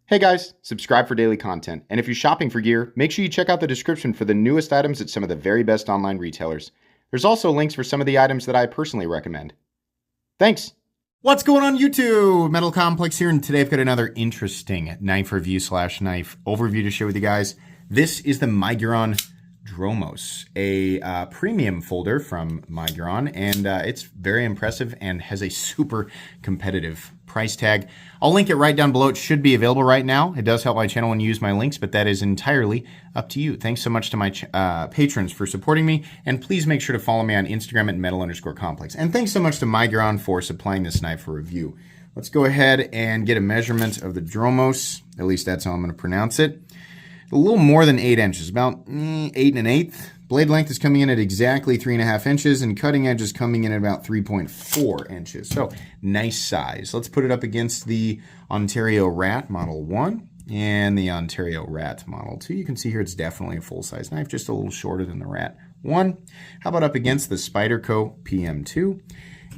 Hey guys, subscribe for daily content. And if you're shopping for gear, make sure you check out the description for the newest items at some of the very best online retailers. There's also links for some of the items that I personally recommend. Thanks! What's going on YouTube? Metal Complex here, and today I've got another interesting knife review / knife overview to share with you guys. This is the Miguron Dromos, a premium folder from Miguron, and it's very impressive and has a super competitive price tag. I'll link it right down below. It should be available right now. It does help my channel when you use my links, but that is entirely up to you. Thanks so much to my patrons for supporting me, and please make sure to follow me on Instagram at metal_complex. And thanks so much to Miguron for supplying this knife for review. Let's go ahead and get a measurement of the Dromos. At least that's how I'm going to pronounce it. A little more than 8 inches, about 8 1/8. Blade length is coming in at exactly 3.5 inches, and cutting edge is coming in at about 3.4 inches. So nice size. Let's put it up against the Ontario Rat Model 1 and the Ontario Rat Model 2. You can see here it's definitely a full-size knife, just a little shorter than the Rat 1. How about up against the Spyderco PM2?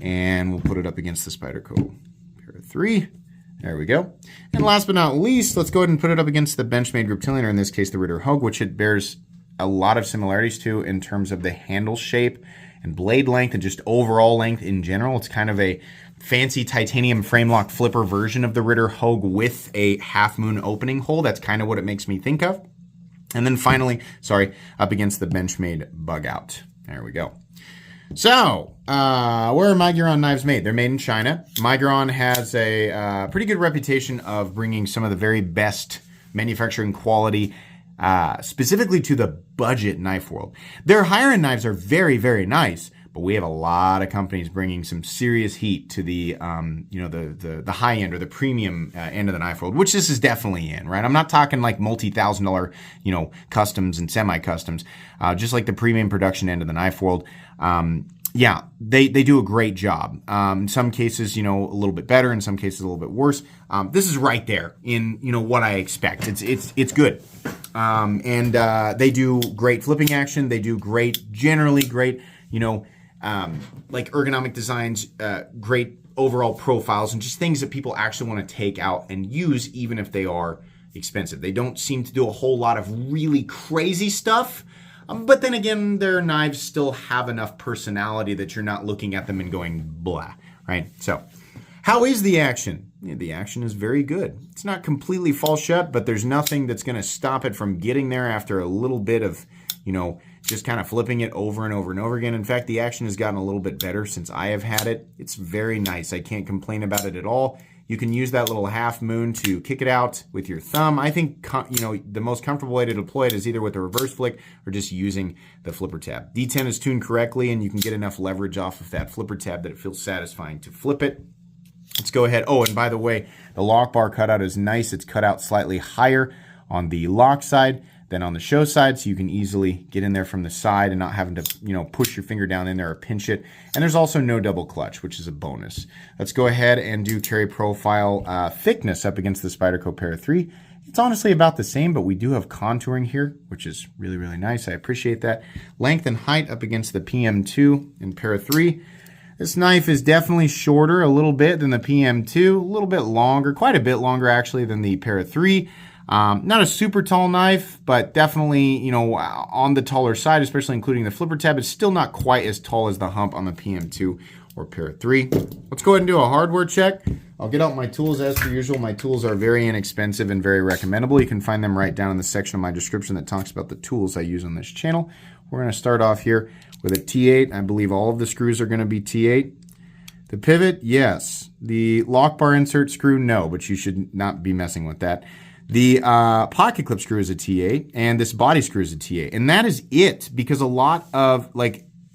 And we'll put it up against the Spyderco Pair 3. There we go. And last but not least, let's go ahead and put it up against the Benchmade Reptilian, or in this case, the Ritter Hogue, which it bears a lot of similarities to in terms of the handle shape and blade length and just overall length in general. It's kind of a fancy titanium frame lock flipper version of the Ritter Hogue with a half moon opening hole. That's kind of what it makes me think of. And then finally, up against the Benchmade Bug Out. There we go. So, where are Miguron knives made? They're made in China. Miguron has a pretty good reputation of bringing some of the very best manufacturing quality specifically to the budget knife world. Their higher-end knives are very, very nice, but we have a lot of companies bringing some serious heat to the the high-end or the premium end of the knife world, which this is definitely in, right? I'm not talking like multi-$1,000, customs and semi-customs, just like the premium production end of the knife world. Yeah, they do a great job. In some cases, a little bit better. In some cases, a little bit worse. This is right there in, what I expect. It's good. And they do great flipping action. They do generally great, like ergonomic designs, great overall profiles, and just things that people actually want to take out and use, even if they are expensive. They don't seem to do a whole lot of really crazy stuff. But then again, their knives still have enough personality that you're not looking at them and going blah, right? So, how is the action? Yeah, the action is very good. It's not completely fall shut, but there's nothing that's going to stop it from getting there after a little bit of, just kind of flipping it over and over and over again. In fact, the action has gotten a little bit better since I have had it. It's very nice. I can't complain about it at all. You can use that little half moon to kick it out with your thumb. I think, the most comfortable way to deploy it is either with a reverse flick or just using the flipper tab. D10 is tuned correctly, and you can get enough leverage off of that flipper tab that it feels satisfying to flip it. Let's go ahead. Oh, and by the way, the lock bar cutout is nice. It's cut out slightly higher on the lock side than on the show side, so you can easily get in there from the side and not having to, push your finger down in there or pinch it. And there's also no double clutch, which is a bonus. Let's go ahead and do carry profile thickness up against the Spyderco Pair 3. It's honestly about the same, but we do have contouring here, which is really, really nice. I appreciate that. Length and height up against the PM2 and Pair 3. This knife is definitely shorter a little bit than the PM2, a little bit longer, quite a bit longer actually than the Pair 3. Not a super tall knife, but definitely, on the taller side, especially including the flipper tab. It's still not quite as tall as the hump on the PM2 or Pair 3. Let's go ahead and do a hardware check. I'll get out my tools as per usual. My tools are very inexpensive and very recommendable. You can find them right down in the section of my description that talks about the tools I use on this channel. We're going to start off here with a T8. I believe all of the screws are going to be T8. The pivot, yes. The lock bar insert screw, no, but you should not be messing with that. The pocket clip screw is a T8, and this body screw is a T8. And that is it, because a lot of,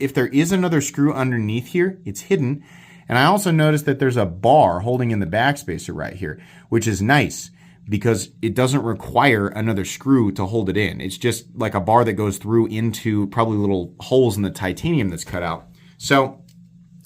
if there is another screw underneath here, it's hidden. And I also noticed that there's a bar holding in the backspacer right here, which is nice because it doesn't require another screw to hold it in. It's just like a bar that goes through into probably little holes in the titanium that's cut out. So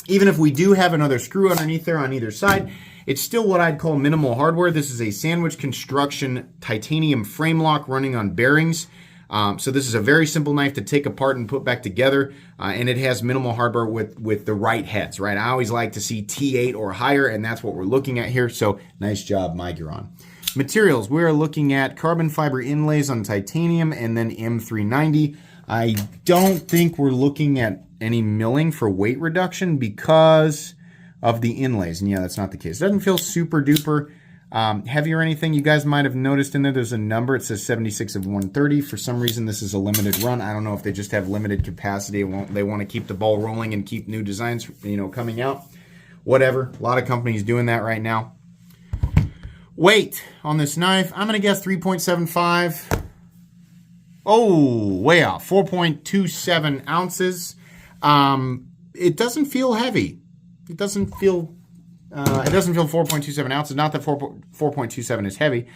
even if we do have another screw underneath there on either side, it's still what I'd call minimal hardware. This is a sandwich construction titanium frame lock running on bearings. So this is a very simple knife to take apart and put back together, and it has minimal hardware with the right heads, right? I always like to see T8 or higher, and that's what we're looking at here. So nice job, Miguron. Materials, we are looking at carbon fiber inlays on titanium and then M390. I don't think we're looking at any milling for weight reduction because of the inlays. And yeah, that's not the case. It doesn't feel super duper heavy or anything. You guys might have noticed in there's a number. It says 76 of 130. For some reason, this is a limited run. I don't know if they just have limited capacity. They want to keep the ball rolling and keep new designs, coming out. Whatever. A lot of companies doing that right now. Weight on this knife, I'm going to guess 3.75. Oh, way off. 4.27 ounces. It doesn't feel heavy. It doesn't feel 4.27 ounces. Not that 4.27 is heavy.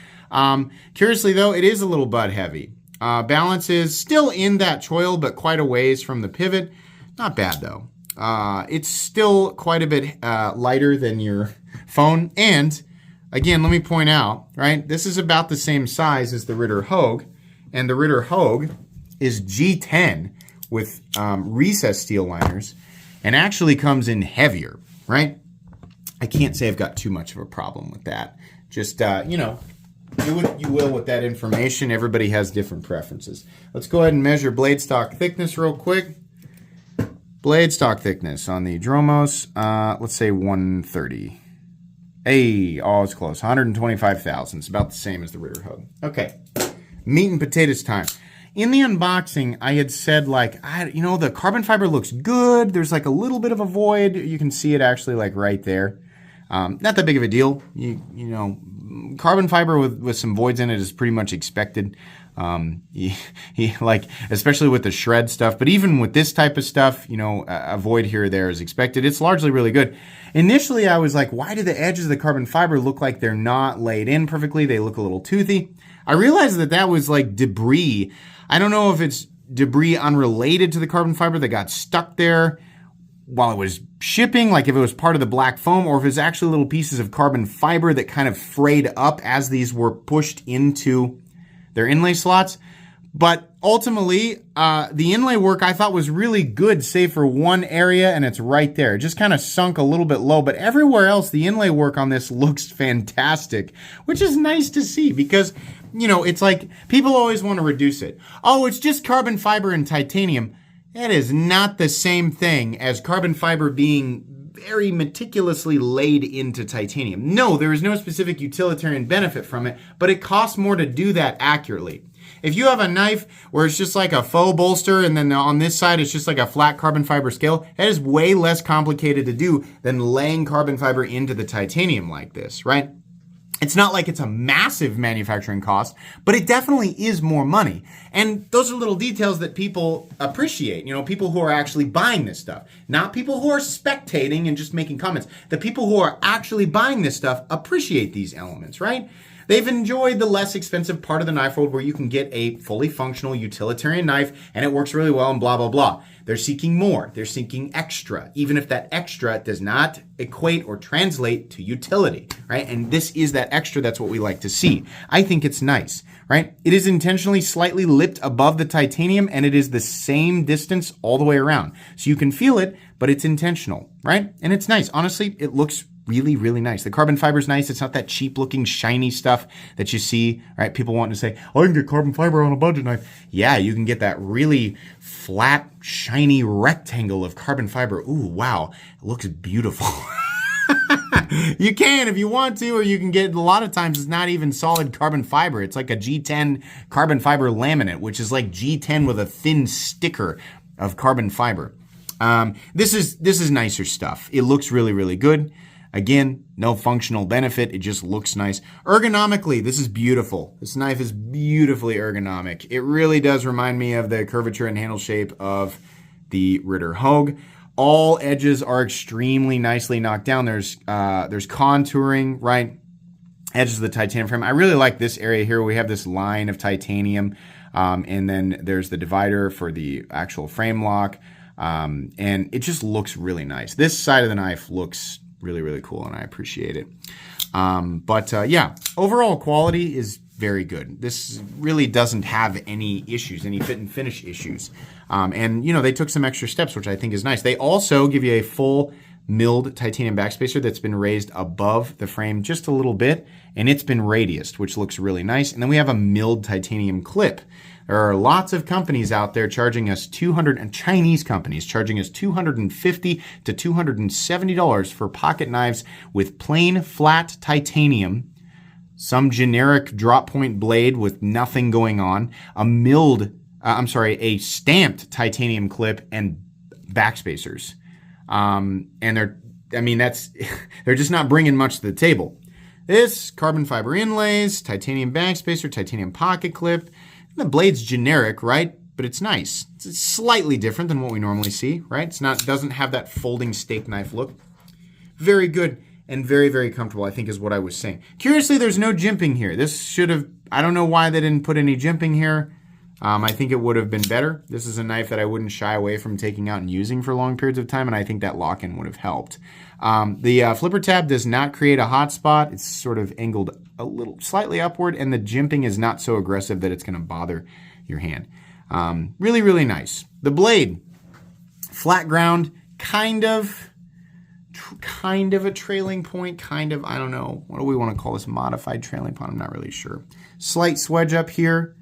Curiously, though, it is a little butt heavy. Balance is still in that choil, but quite a ways from the pivot. Not bad, though. It's still quite a bit lighter than your phone. And, again, let me point out, right, this is about the same size as the Ritter Hogue. And the Ritter Hogue is G10 with recessed steel liners and actually comes in heavier, right? I can't say I've got too much of a problem with that. Just, do what you will with that information. Everybody has different preferences. Let's go ahead and measure blade stock thickness real quick. Blade stock thickness on the Dromos, let's say 130. Hey, oh, it's close. 125 thousandths, about the same as the Ritter Hogue. Okay, meat and potatoes time. In the unboxing, I had said, the carbon fiber looks good. There's like a little bit of a void. You can see it actually like right there. Not that big of a deal. Carbon fiber with some voids in it is pretty much expected. Especially with the shred stuff. But even with this type of stuff, a void here or there is expected. It's largely really good. Initially, I was like, why do the edges of the carbon fiber look like they're not laid in perfectly? They look a little toothy. I realized that was like debris. I don't know if it's debris unrelated to the carbon fiber that got stuck there while it was shipping, like if it was part of the black foam, or if it's actually little pieces of carbon fiber that kind of frayed up as these were pushed into their inlay slots. But ultimately, the inlay work I thought was really good, save for one area, and it's right there. It just kind of sunk a little bit low, but everywhere else, the inlay work on this looks fantastic, which is nice to see because, it's like people always want to reduce it. Oh, it's just carbon fiber and titanium. That is not the same thing as carbon fiber being very meticulously laid into titanium. No, there is no specific utilitarian benefit from it, but it costs more to do that accurately. If you have a knife where it's just like a faux bolster and then on this side it's just like a flat carbon fiber scale, that is way less complicated to do than laying carbon fiber into the titanium like this, right? It's not like it's a massive manufacturing cost, but it definitely is more money. And those are little details that people appreciate, people who are actually buying this stuff. Not people who are spectating and just making comments. The people who are actually buying this stuff appreciate these elements, right? They've enjoyed the less expensive part of the knife world where you can get a fully functional utilitarian knife and it works really well and blah, blah, blah. They're seeking more. They're seeking extra, even if that extra does not equate or translate to utility, right? And this is that extra. That's what we like to see. I think it's nice, right? It is intentionally slightly lipped above the titanium and it is the same distance all the way around. So you can feel it, but it's intentional, right? And it's nice. Honestly, it looks really, really nice. The carbon fiber is nice. It's not that cheap looking shiny stuff that you see, right? People wanting to say, oh, I can get carbon fiber on a budget knife. Yeah, you can get that really flat, shiny rectangle of carbon fiber. Ooh, wow. It looks beautiful. You can if you want to, or you can get, a lot of times it's not even solid carbon fiber. It's like a G10 carbon fiber laminate, which is like G10 with a thin sticker of carbon fiber. This is nicer stuff. It looks really, really good. Again, no functional benefit. It just looks nice. Ergonomically, this is beautiful. This knife is beautifully ergonomic. It really does remind me of the curvature and handle shape of the Ritter Hogue. All edges are extremely nicely knocked down. There's contouring, right? Edges of the titanium frame. I really like this area here. We have this line of titanium, and then there's the divider for the actual frame lock, and it just looks really nice. This side of the knife looks really, really cool, and I appreciate it. Yeah, overall quality is very good. This really doesn't have any issues, any fit and finish issues. And they took some extra steps, which I think is nice. They also give you a full milled titanium backspacer that's been raised above the frame just a little bit, and it's been radiused, which looks really nice. And then we have a milled titanium clip. There are lots of companies out there charging us Chinese companies charging us $250 to $270 for pocket knives with plain flat titanium, some generic drop point blade with nothing going on, a stamped titanium clip and backspacers. And they're just not bringing much to the table. This carbon fiber inlays, titanium backspacer, titanium pocket clip. The blade's generic, right? But it's nice. It's slightly different than what we normally see, right? It doesn't have that folding steak knife look. Very good and very, very comfortable, I think is what I was saying. Curiously, there's no jimping here. This should have, I don't know why they didn't put any jimping here. I think it would have been better. This is a knife that I wouldn't shy away from taking out and using for long periods of time, and I think that lock-in would have helped. The flipper tab does not create a hot spot. It's sort of angled a little slightly upward, and the jimping is not so aggressive that it's going to bother your hand. Really, really nice. The blade, flat ground, kind of a trailing point, I don't know. What do we want to call this? Modified trailing point? I'm not really sure. Slight swedge up here.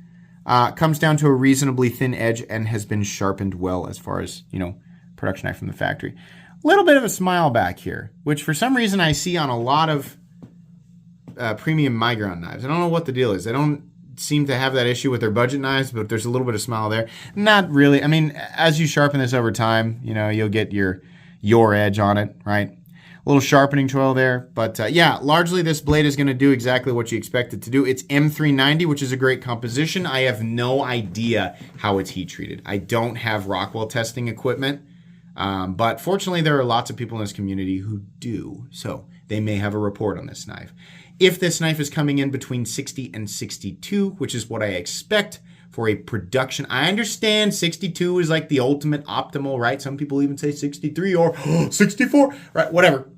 Comes down to a reasonably thin edge and has been sharpened well as far as, production knife from the factory. A little bit of a smile back here, which for some reason I see on a lot of premium Miguron knives. I don't know what the deal is. They don't seem to have that issue with their budget knives, but there's a little bit of smile there. Not really. I mean, as you sharpen this over time, you'll get your edge on it, right? A little sharpening trail there, but yeah, largely this blade is going to do exactly what you expect it to do. It's M390, which is a great composition. I have no idea how it's heat treated. I don't have Rockwell testing equipment, but fortunately there are lots of people in this community who do, so they may have a report on this knife. If this knife is coming in between 60 and 62, which is what I expect for a production, I understand 62 is like the ultimate optimal, right? Some people even say 63 or 64, right? Whatever.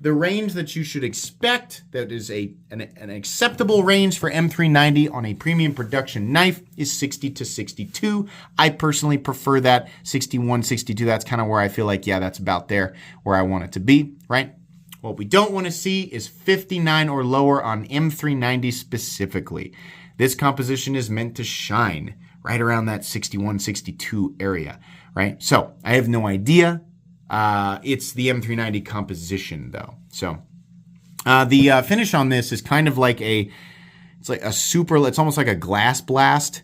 The range that you should expect, that is an acceptable range for M390 on a premium production knife, is 60 to 62. I personally prefer that 61, 62. That's kind of where I feel like, yeah, that's about there where I want it to be, right? What we don't want to see is 59 or lower on M390 specifically. This composition is meant to shine right around that 61, 62 area, right? So I have no idea. It's the M390 composition though. So, the finish on this is kind of like it's almost like a glass blast.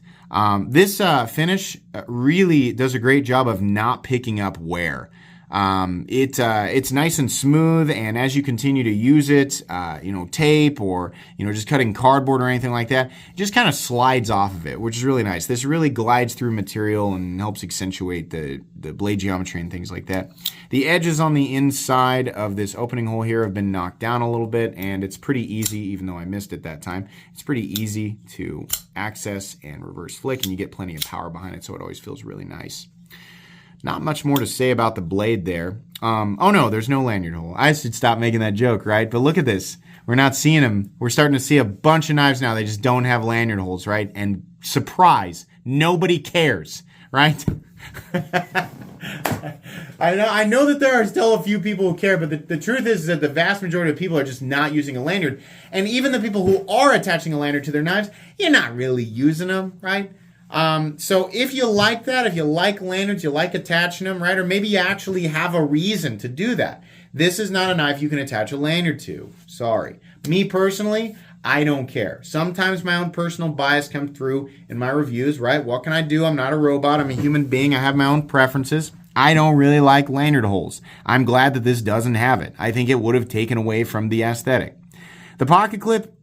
This finish really does a great job of not picking up wear. It's nice and smooth, and as you continue to use it, tape or, just cutting cardboard or anything like that, it just kind of slides off of it, which is really nice. This really glides through material and helps accentuate the blade geometry and things like that. The edges on the inside of this opening hole here have been knocked down a little bit, and it's pretty easy, even though I missed it that time, it's pretty easy to access and reverse flick, and you get plenty of power behind it, so it always feels really nice. Not much more to say about the blade there. Oh no, there's no lanyard hole. I should stop making that joke, right? But look at this. We're not seeing them. We're starting to see a bunch of knives now. They just don't have lanyard holes, right? And surprise, nobody cares, right? I know that there are still a few people who care, but the truth is that the vast majority of people are just not using a lanyard. And even the people who are attaching a lanyard to their knives, you're not really using them, right? So if you like that, if you like lanyards, you like attaching them, right? Or maybe you actually have a reason to do that. This is not a knife you can attach a lanyard to. Sorry. Me personally, I don't care. Sometimes my own personal bias comes through in my reviews, right? What can I do? I'm not a robot. I'm a human being. I have my own preferences. I don't really like lanyard holes. I'm glad that this doesn't have it. I think it would have taken away from the aesthetic. The pocket clip,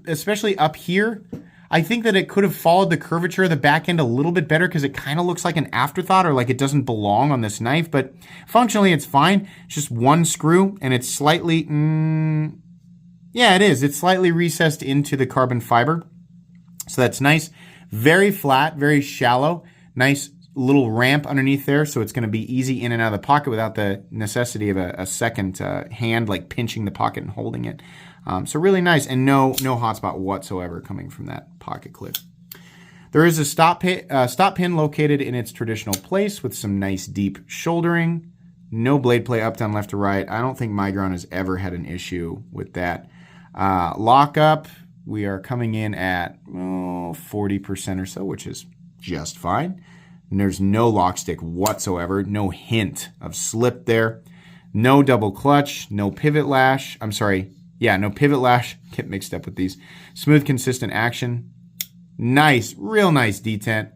especially up here, I think that it could have followed the curvature of the back end a little bit better because it kind of looks like an afterthought or like it doesn't belong on this knife, but functionally it's fine. It's just one screw and it's slightly, yeah, it is. It's slightly recessed into the carbon fiber. So that's nice. Very flat, very shallow. Nice little ramp underneath there, so it's going to be easy in and out of the pocket without the necessity of a second hand like pinching the pocket and holding it. So really nice, and no hotspot whatsoever coming from that pocket clip. There is a stop pin located in its traditional place with some nice deep shouldering. No blade play up, down, left to right. I don't think Miguron has ever had an issue with that. Lockup, we are coming in at 40% or so, which is just fine. And there's no lock stick whatsoever. No hint of slip there. No double clutch. No pivot lash. I'm sorry. Yeah, no pivot lash. Get mixed up with these. Smooth, consistent action. Nice, real nice detent.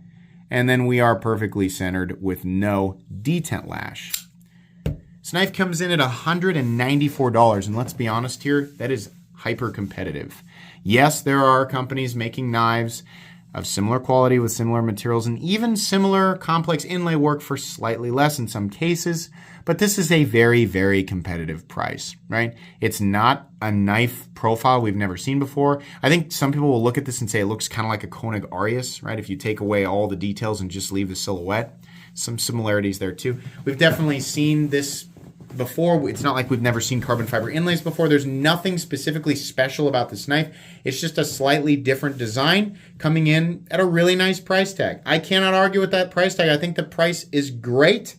And then we are perfectly centered with no detent lash. This knife comes in at $194. And let's be honest here, that is hyper competitive. Yes, there are companies making knives of similar quality with similar materials and even similar complex inlay work for slightly less in some cases, but this is a very, very competitive price, right? It's not a knife profile we've never seen before. I think some people will look at this and say it looks kind of like a Koenig Arius, right? If you take away all the details and just leave the silhouette, some similarities there too. We've definitely seen this before. It's not like we've never seen carbon fiber inlays before. There's nothing specifically special about this knife. It's just a slightly different design coming in at a really nice price tag. I cannot argue with that price tag. I think the price is great.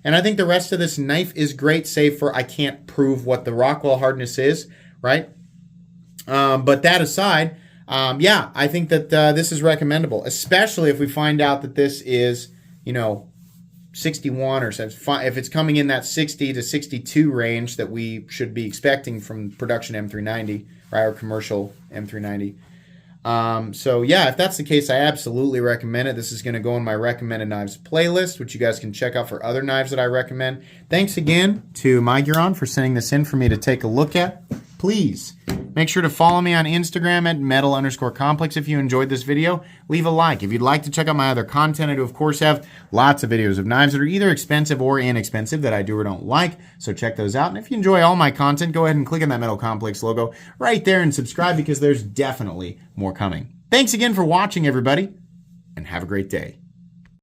And I think the rest of this knife is great, save for I can't prove what the Rockwell hardness is, right? But that aside, yeah, I think that this is recommendable, especially if we find out that this is, 61 or so. If it's coming in that 60 to 62 range that we should be expecting from production M390, right, or commercial M390. So yeah, if that's the case, I absolutely recommend it. This is going to go in my recommended knives playlist, which you guys can check out for other knives that I recommend. Thanks again to Miguron for sending this in for me to take a look at. Please make sure to follow me on Instagram at metal_complex. If you enjoyed this video, leave a like. If you'd like to check out my other content, I do of course have lots of videos of knives that are either expensive or inexpensive that I do or don't like, so check those out. And if you enjoy all my content, go ahead and click on that Metal Complex logo right there and subscribe, because there's definitely more coming. Thanks again for watching, everybody, and have a great day.